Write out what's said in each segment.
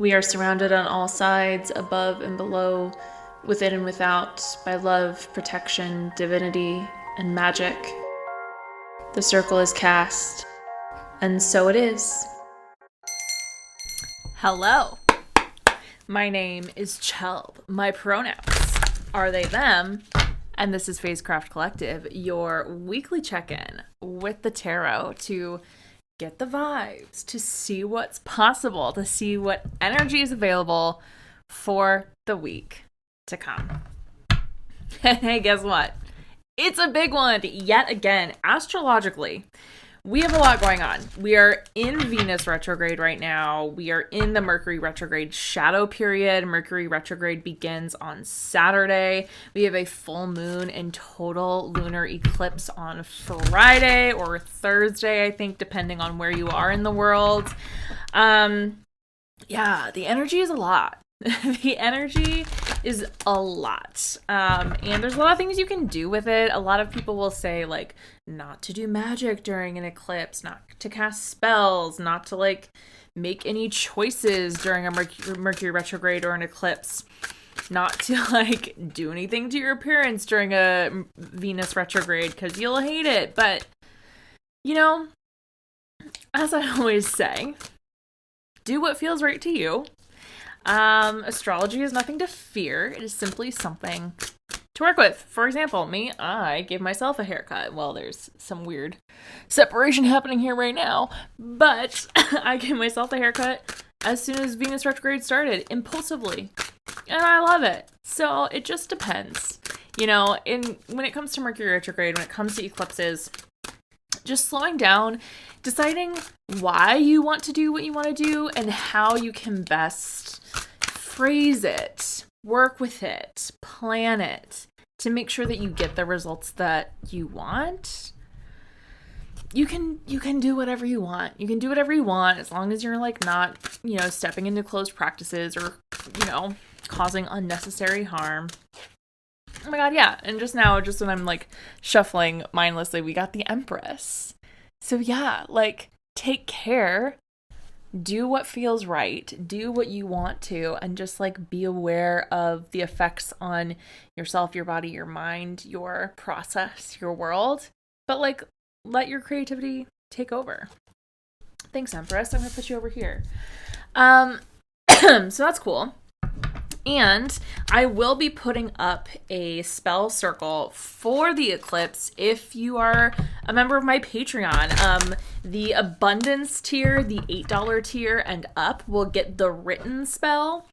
We are surrounded on all sides, above and below, within and without, by love, protection, divinity, and magic. The circle is cast, and so it is. Hello. My name is Chelb. My pronouns are they, them, and this is Phasecraft Collective, your weekly check-in with the tarot to get the vibes, to see what's possible, to see what energy is available for the week to come. And hey, guess what? It's a big one yet again. Astrologically, we have a lot going on. We are in Venus retrograde right now. We are in the Mercury retrograde shadow period. Mercury retrograde begins on Saturday. We have a full moon and total lunar eclipse on Friday or Thursday, I think, depending on where you are in the world. The energy is a lot. The energy is a lot. And there's a lot of things you can do with it. A lot of people will say, like, not to do magic during an eclipse, not to cast spells, not to, make any choices during a Mercury retrograde or an eclipse, not to, do anything to your appearance during a Venus retrograde because you'll hate it. But, as I always say, do what feels right to you. Astrology is nothing to fear. It is simply something to work with. For example, I gave myself a haircut. Well, there's some weird separation happening here right now, but I gave myself a haircut as soon as Venus retrograde started, impulsively, and I love it. So it just depends, when it comes to Mercury retrograde, when it comes to eclipses, just slowing down, deciding why you want to do what you want to do and how you can best phrase it, work with it, plan it to make sure that you get the results that you want. You can do whatever you want. You can do whatever you want as long as you're not, stepping into closed practices or, causing unnecessary harm. Oh my god, yeah. And just now, when I'm shuffling mindlessly, we got the Empress. So yeah, take care, do what feels right, do what you want to, and just be aware of the effects on yourself, your body, your mind, your process, your world. But let your creativity take over. Thanks, Empress. I'm gonna put you over here. So that's cool. And I will be putting up a spell circle for the eclipse if you are a member of my Patreon. The abundance tier, the $8 tier and up, will get the written spell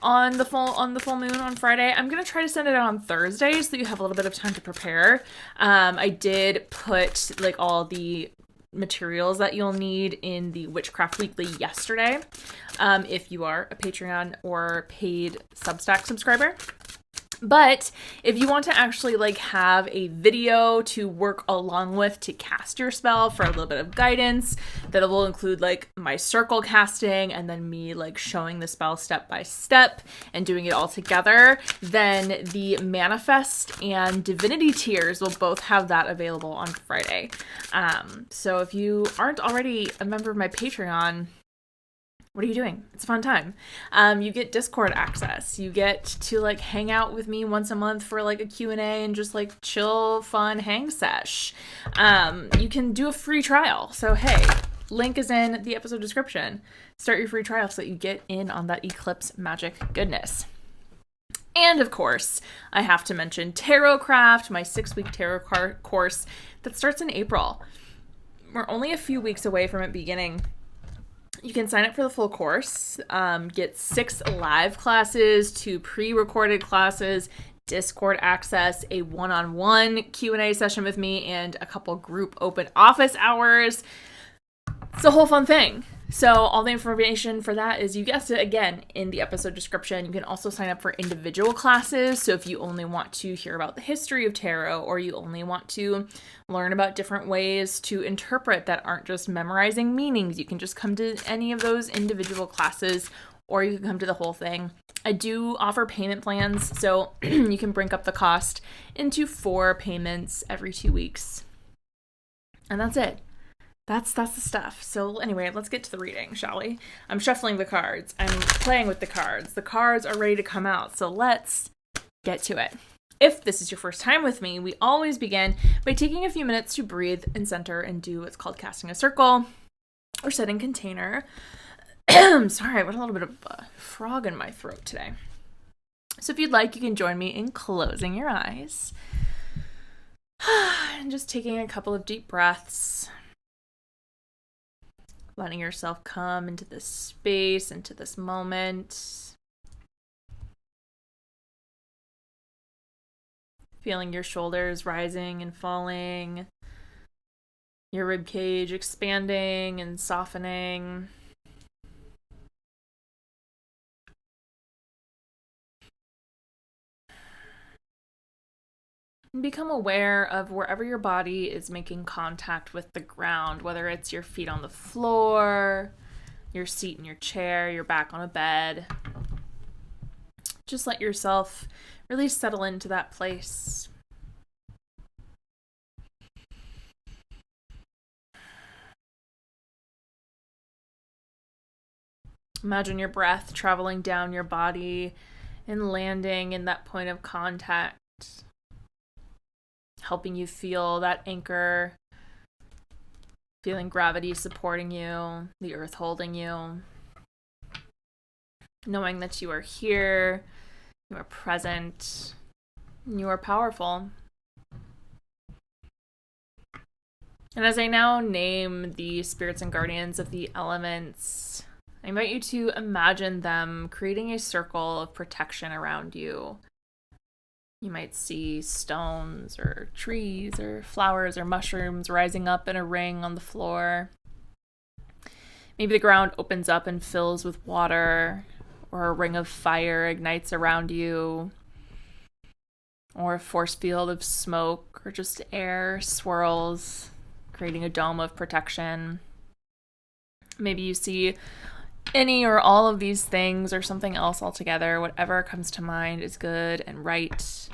on the full moon on Friday. I'm gonna try to send it out on Thursday so you have a little bit of time to prepare. I did put all the materials that you'll need in the Witchcraft Weekly yesterday, if you are a Patreon or paid Substack subscriber. But if you want to actually have a video to work along with to cast your spell for a little bit of guidance, that will include my circle casting and then me showing the spell step by step and doing it all together, then the Manifest and Divinity tiers will both have that available on Friday. So if you aren't already a member of my Patreon, what are you doing? It's a fun time. You get Discord access. You get to hang out with me once a month for a Q&A and just chill, fun hang sesh. You can do a free trial. So hey, link is in the episode description. Start your free trial so that you get in on that eclipse magic goodness. And of course, I have to mention Phasecraft, my 6-week tarot card course that starts in April. We're only a few weeks away from it beginning. You can sign up for the full course, get 6 live classes, 2 pre-recorded classes, Discord access, a one-on-one Q&A session with me, and a couple group open office hours. It's a whole fun thing. So all the information for that is, you guessed it, again, in the episode description. You can also sign up for individual classes. So if you only want to hear about the history of tarot, or you only want to learn about different ways to interpret that aren't just memorizing meanings, you can just come to any of those individual classes, or you can come to the whole thing. I do offer payment plans, so you can break up the cost into 4 payments every 2 weeks. And that's it. that's the stuff. So anyway, let's get to the reading, shall we? I'm shuffling the cards. I'm playing with the cards. The cards are ready to come out. So let's get to it. If this is your first time with me, we always begin by taking a few minutes to breathe and center and do what's called casting a circle or setting container. Sorry, I got a little bit of a frog in my throat today. So if you'd like, you can join me in closing your eyes and just taking a couple of deep breaths. Letting yourself come into this space, into this moment. Feeling your shoulders rising and falling. Your rib cage expanding and softening. And become aware of wherever your body is making contact with the ground, whether it's your feet on the floor, your seat in your chair, your back on a bed. Just let yourself really settle into that place. Imagine your breath traveling down your body and landing in that point of contact, helping you feel that anchor, feeling gravity supporting you, the earth holding you, knowing that you are here, you are present, and you are powerful. And as I now name the spirits and guardians of the elements, I invite you to imagine them creating a circle of protection around you. You might see stones or trees or flowers or mushrooms rising up in a ring on the floor. Maybe the ground opens up and fills with water, or a ring of fire ignites around you, or a force field of smoke or just air swirls, creating a dome of protection. Maybe you see any or all of these things or something else altogether. Whatever comes to mind is good and right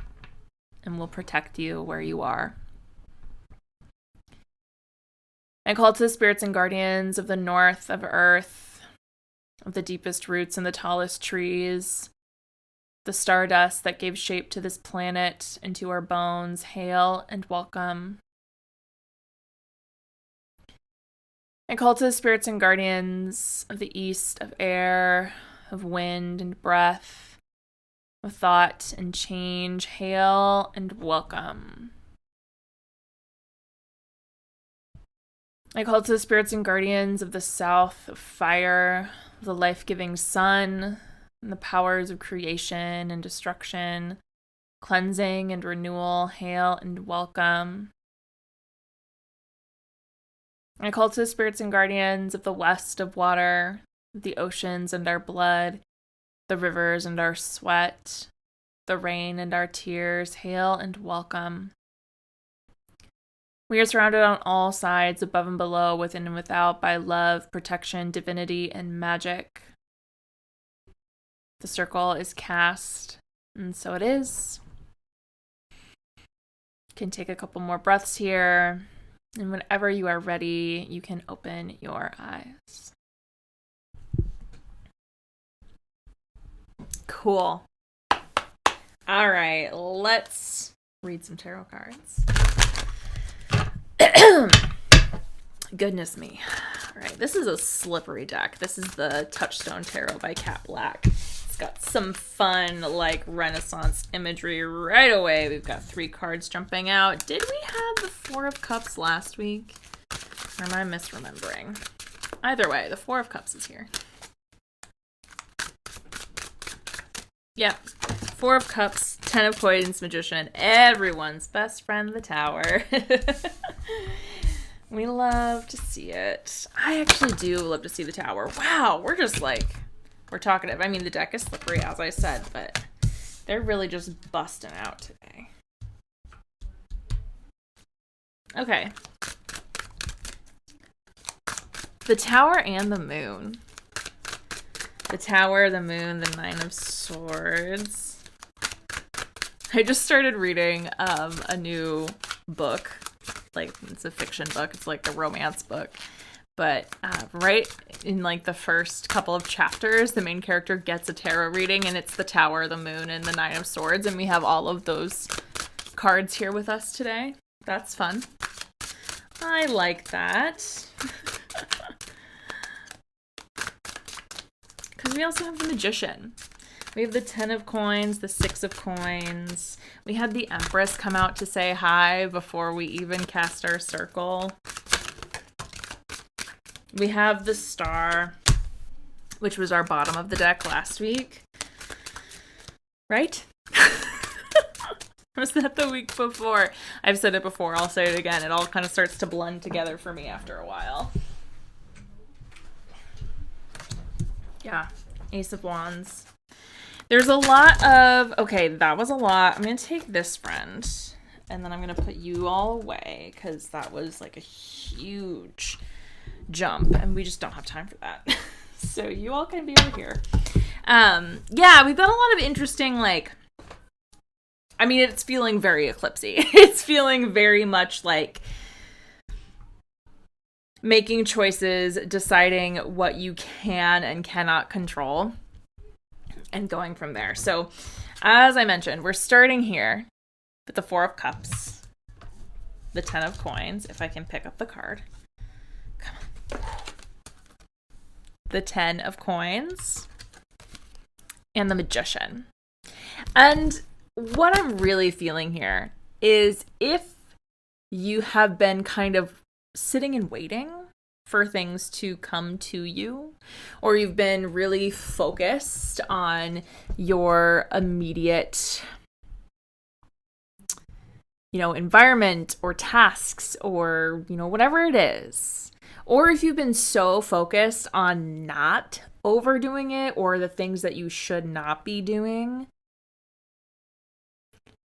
and will protect you where you are. I call to the spirits and guardians of the north, of earth, of the deepest roots and the tallest trees, the stardust that gave shape to this planet and to our bones. Hail and welcome. I call to the spirits and guardians of the east, of air, of wind and breath, of thought and change. Hail and welcome. I call to the spirits and guardians of the south, of fire, of the life-giving sun, and the powers of creation and destruction, cleansing and renewal. Hail and welcome. I call to the spirits and guardians of the west, of water, the oceans and our blood, the rivers and our sweat, the rain and our tears. Hail and welcome. We are surrounded on all sides, above and below, within and without, by love, protection, divinity, and magic. The circle is cast, and so it is. You can take a couple more breaths here. And whenever you are ready, you can open your eyes. Cool. All right, let's read some tarot cards. Goodness me. All right, this is a slippery deck. This is the Touchstone Tarot by Cat Black. It's got some fun, like, Renaissance imagery right away. We've got 3 cards jumping out. Did we have the 4 of Cups last week? Or am I misremembering? Either way, the 4 of Cups is here. Yep. 4 of Cups, 10 of Coins, Magician, everyone's best friend, the Tower. We love to see it. I actually do love to see the Tower. Wow, we're just like... We're talkative. I mean, the deck is slippery, as I said, but they're really just busting out today. Okay. The Tower and the Moon. The Tower, the Moon, the 9 of Swords. I just started reading a new book like, it's a fiction book. It's like a romance book. But right in like the first couple of chapters, the main character gets a tarot reading, and it's the Tower, the Moon, and the Nine of Swords. And we have all of those cards here with us today. That's fun. I like that. Because we also have the Magician. We have the 10 of coins, the 6 of coins. We had the Empress come out to say hi before we even cast our circle. We have the Star, which was our bottom of the deck last week. Right? Was that the week before? I've said it before, I'll say it again. It all kind of starts to blend together for me after a while. Yeah, Ace of Wands. There's a lot of... Okay, that was a lot. I'm going to take this friend, and then I'm going to put you all away, because that was like a huge jump, and we just don't have time for that. So you all can be over here. Yeah, we've got a lot of interesting, like... I mean, it's feeling very eclipsy. It's feeling very much like making choices, deciding what you can and cannot control, and going from there. So, as I mentioned, we're starting here with the 4 of Cups, the 10 of Coins, if I can pick up the card. Come on. The 10 of Coins, and the Magician. And what I'm really feeling here is if you have been kind of sitting and waiting for things to come to you, or you've been really focused on your immediate, environment or tasks or, whatever it is, or if you've been so focused on not overdoing it or the things that you should not be doing,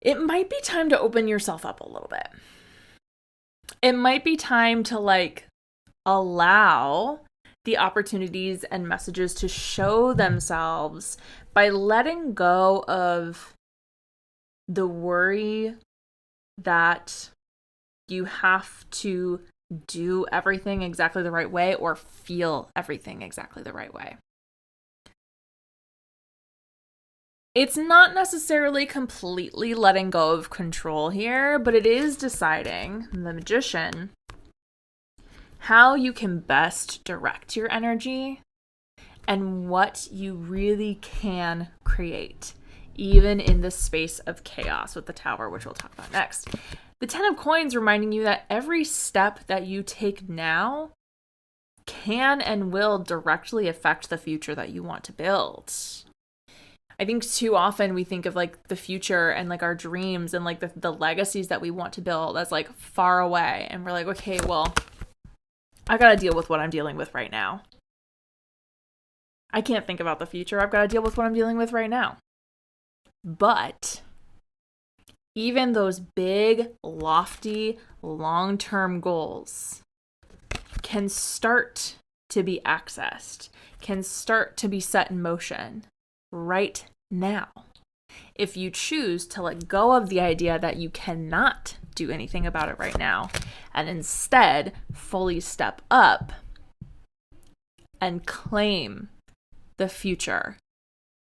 it might be time to open yourself up a little bit. It might be time to allow the opportunities and messages to show themselves by letting go of the worry that you have to do everything exactly the right way or feel everything exactly the right way. It's not necessarily completely letting go of control here, but it is deciding, the Magician, how you can best direct your energy and what you really can create, even in the space of chaos with the Tower, which we'll talk about next. The 10 of Coins reminding you that every step that you take now can and will directly affect the future that you want to build. I think too often we think of the future and our dreams and the legacies that we want to build as far away. And we're like, okay, well, I got to deal with what I'm dealing with right now. I can't think about the future. I've got to deal with what I'm dealing with right now. But even those big, lofty, long-term goals can start to be accessed, can start to be set in motion right now, if you choose to let go of the idea that you cannot do anything about it right now, and instead fully step up and claim the future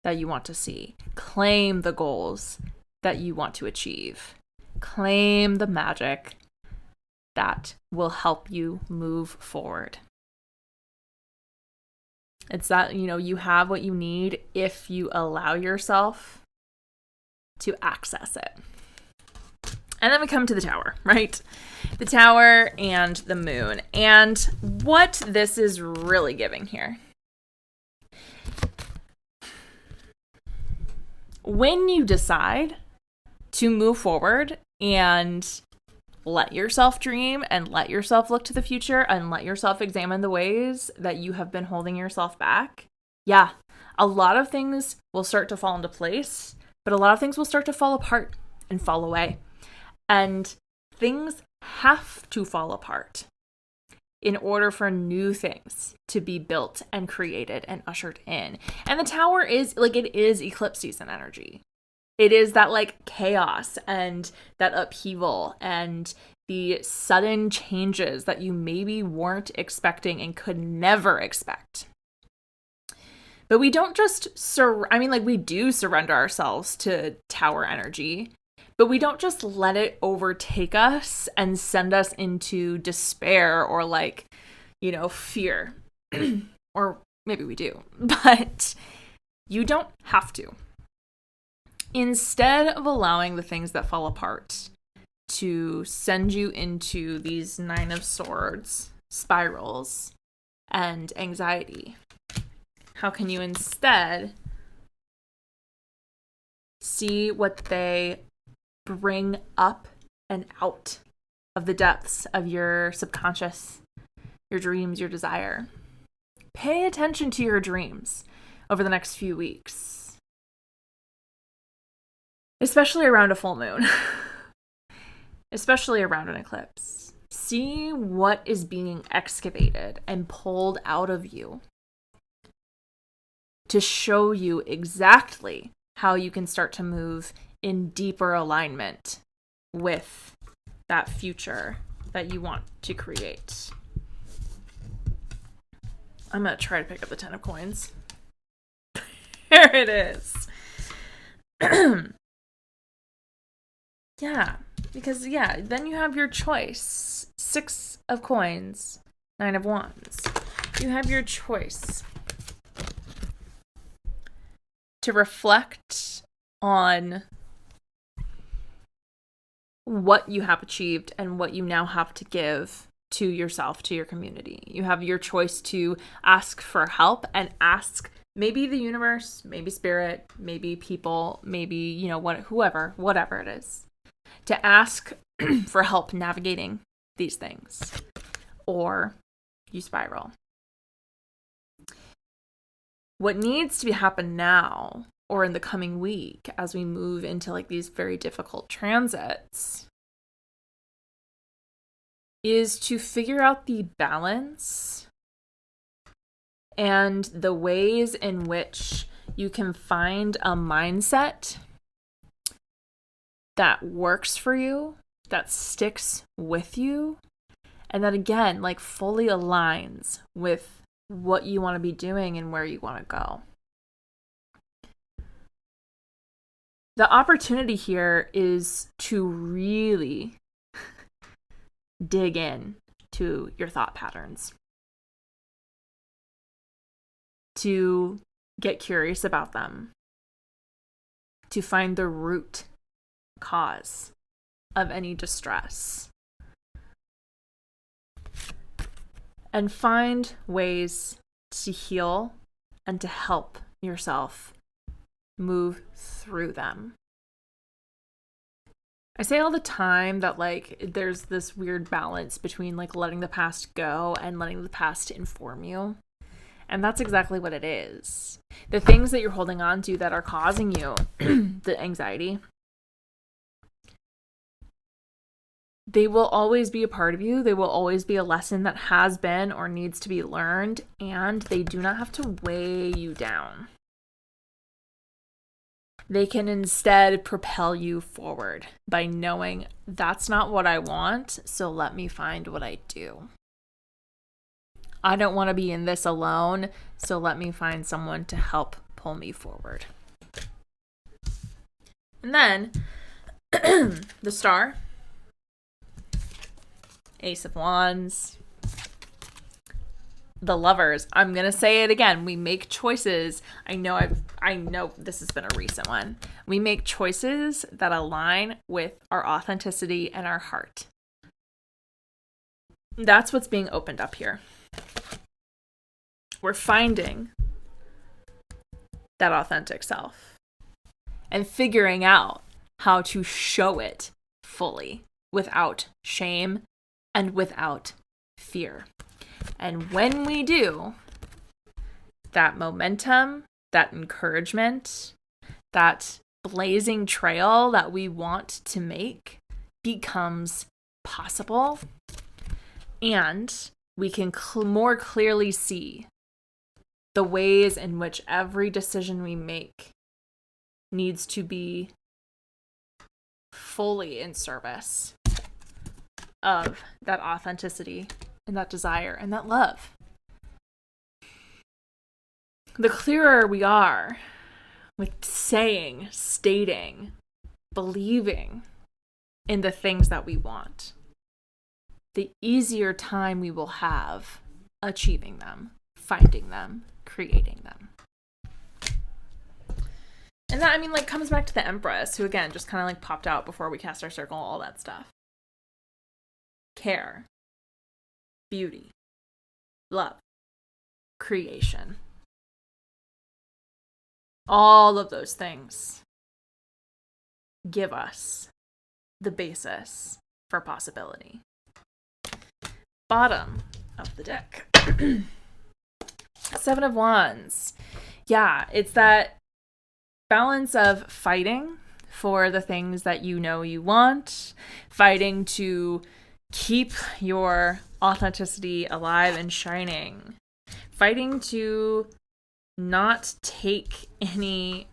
that you want to see, claim the goals that you want to achieve, claim the magic that will help you move forward. It's that, you have what you need if you allow yourself to access it. And then we come to the Tower, right? The Tower and the Moon. And what this is really giving here. When you decide to move forward and let yourself dream and let yourself look to the future and let yourself examine the ways that you have been holding yourself back, yeah, a lot of things will start to fall into place, but a lot of things will start to fall apart and fall away. And things have to fall apart in order for new things to be built and created and ushered in. And the Tower is, it is eclipse season energy. It is that chaos and that upheaval and the sudden changes that you maybe weren't expecting and could never expect. But we don't just, we do surrender ourselves to tower energy, but we don't just let it overtake us and send us into despair or fear. Or maybe we do, but you don't have to. Instead of allowing the things that fall apart to send you into these 9 of Swords spirals and anxiety, how can you instead see what they bring up and out of the depths of your subconscious, your dreams, your desire? Pay attention to your dreams over the next few weeks, especially around a full moon, especially around an eclipse. See what is being excavated and pulled out of you to show you exactly how you can start to move in deeper alignment with that future that you want to create. I'm going to try to pick up the 10 of coins. There it is. Then you have your choice. 6 of coins, 9 of wands. You have your choice to reflect on what you have achieved and what you now have to give to yourself, to your community. You have your choice to ask for help and ask maybe the universe, maybe spirit, maybe people, maybe, whatever it is, to ask for help navigating these things, or you spiral. What needs to happen now, or in the coming week, as we move into these very difficult transits, is to figure out the balance and the ways in which you can find a mindset that works for you, that sticks with you, and that again, fully aligns with what you want to be doing and where you want to go. The opportunity here is to really dig in to your thought patterns, to get curious about them, to find the root cause of any distress, and find ways to heal and to help yourself move through them. I say all the time that there's this weird balance between letting the past go and letting the past inform you. And that's exactly what it is. The things that you're holding on to that are causing you the anxiety, they will always be a part of you. They will always be a lesson that has been or needs to be learned, and they do not have to weigh you down. They can instead propel you forward by knowing that's not what I want, so let me find what I do. I don't want to be in this alone, so let me find someone to help pull me forward. And then the Star, Ace of Wands, the Lovers. I'm going to say it again. We make choices. I know this has been a recent one. We make choices that align with our authenticity and our heart. That's what's being opened up here. We're finding that authentic self and figuring out how to show it fully without shame and without fear. And when we do, that momentum, that encouragement, that blazing trail that we want to make becomes possible, and we can more clearly see the ways in which every decision we make needs to be fully in service of that authenticity and that desire and that love. The clearer we are with saying, stating, believing in the things that we want, the easier time we will have achieving them, finding them, creating them. And that, I mean, like, comes back to the Empress, who, again, just kind of, like, popped out before we cast our circle, all that stuff. Care. Beauty. Love. Creation. All of those things give us the basis for possibility. Bottom of the deck. Seven of Wands. Yeah, it's that balance of fighting for the things that you know you want, fighting to keep your authenticity alive and shining, fighting to not take any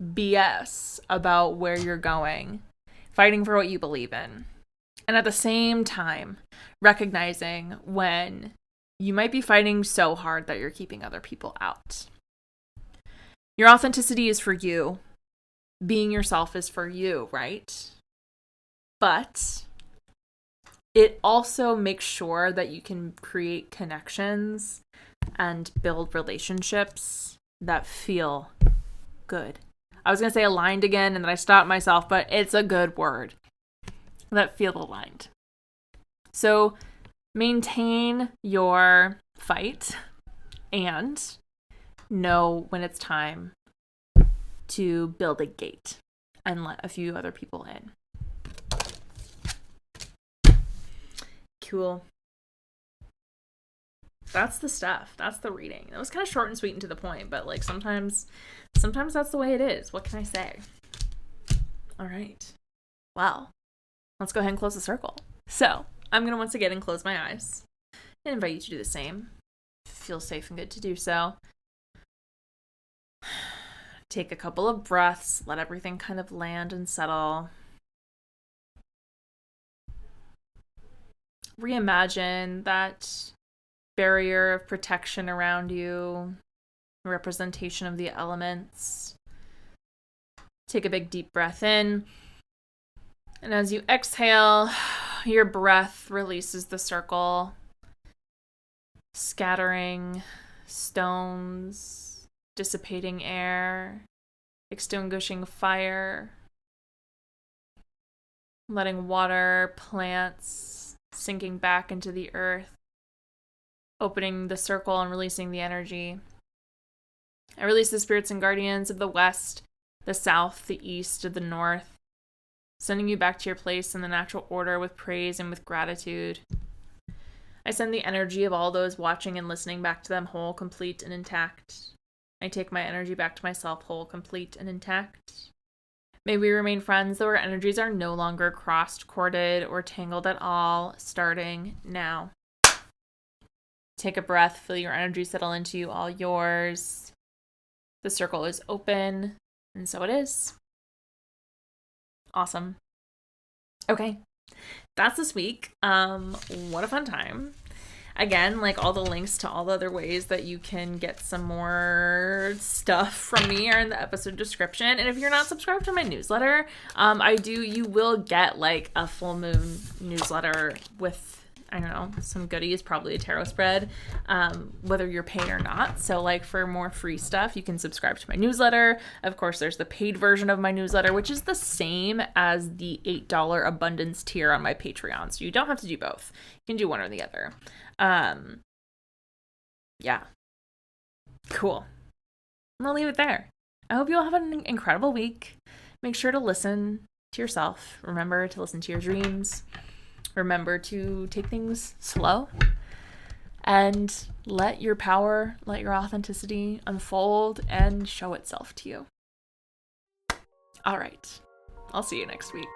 BS about where you're going, fighting for what you believe in. And at the same time, recognizing when you might be fighting so hard that you're keeping other people out. Your authenticity is for you. Being yourself is for you, right? But it also makes sure that you can create connections and build relationships that feel good. I was going to say aligned again, and then I stopped myself, but it's a good word. That feel aligned. So maintain your fight and know when it's time to build a gate and let a few other people in. Cool. That's the stuff. That's the reading. It was kind of short and sweet and to the point, but like sometimes that's the way it is. What can I say? All right. Well, let's go ahead and close the circle. So I'm going to once again close my eyes and invite you to do the same. Feel safe and good to do so. Take a couple of breaths. Let everything kind of land and settle. Reimagine that barrier of protection around you, representation of the elements. Take a big deep breath in. And as you exhale, your breath releases the circle, scattering stones, dissipating air, extinguishing fire, letting water, plants, sinking back into the earth, opening the circle and releasing the energy. I release the spirits and guardians of the west, the south, the east, the north, sending you back to your place in the natural order with praise and with gratitude. I send the energy of all those watching and listening back to them whole, complete, and intact. I take my energy back to myself whole, complete, and intact. May we remain friends, though our energies are no longer crossed, corded, or tangled at all, starting now. Take a breath, feel your energy settle into you, all yours. The circle is open, and so it is. Awesome. Okay, that's this week. What a fun time. Again, like all the links to all the other ways that you can get some more stuff from me are in the episode description. And if you're not subscribed to my newsletter, you will get like a full moon newsletter with, I don't know, some goodies, probably a tarot spread, whether you're paid or not. So like for more free stuff, you can subscribe to my newsletter. Of course, there's the paid version of my newsletter, which is the same as the $8 abundance tier on my Patreon. So you don't have to do both. You can do one or the other. Yeah. Cool. I'm gonna leave it there. I hope you all have an incredible week. Make sure to listen to yourself. Remember to listen to your dreams. Remember to take things slow and let your power, let your authenticity unfold and show itself to you. All right. I'll see you next week.